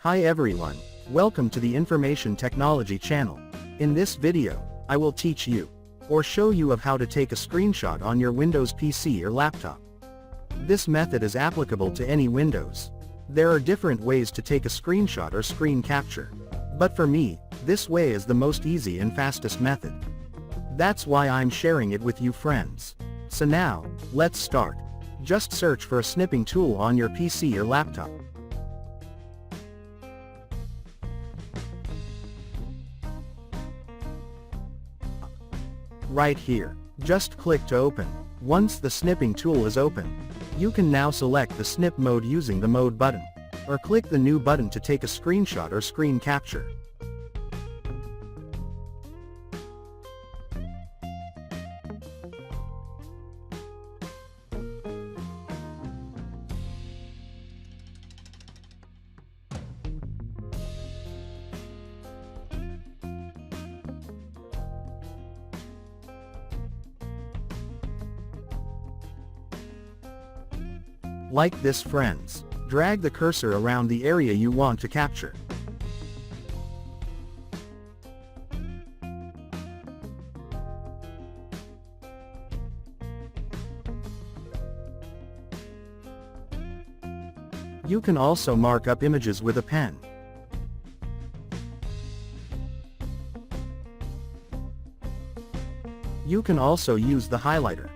Hi everyone, welcome to the Information Technology channel. In this video, I will teach you, or show you of how to take a screenshot on your Windows PC or laptop. This method is applicable to any Windows. There are different ways to take a screenshot or screen capture. But for me, this way is the most easy and fastest method. That's why I'm sharing it with you friends. So now, let's start. Just search for a snipping tool on your PC or laptop. Right here. Just click to open. Once the snipping tool is open, you can now select the snip mode using the mode button, or click the new button to take a screenshot or screen capture. Like this friends. Drag the cursor around the area you want to capture. You can also mark up images with a pen. You can also use the highlighter.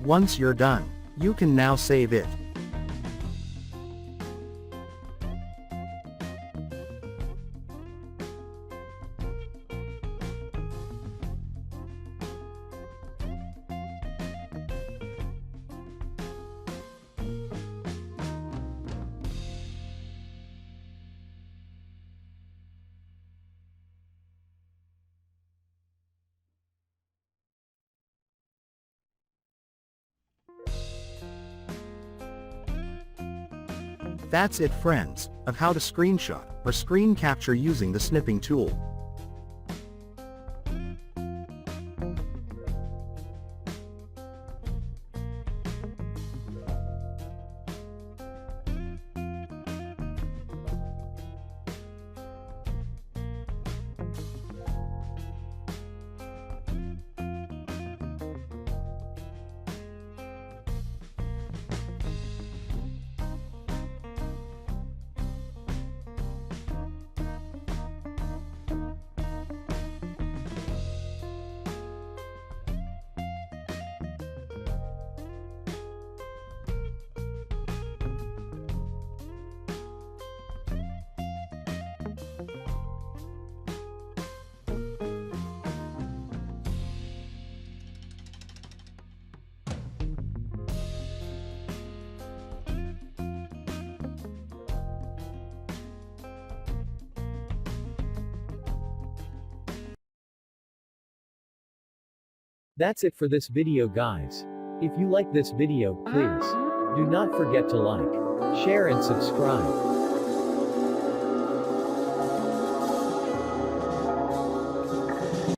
Once you're done, you can now save it. That's it friends, of how to screenshot, or screen capture using the snipping tool. That's it for this video guys. If you like this video, please do not forget to like, share and subscribe.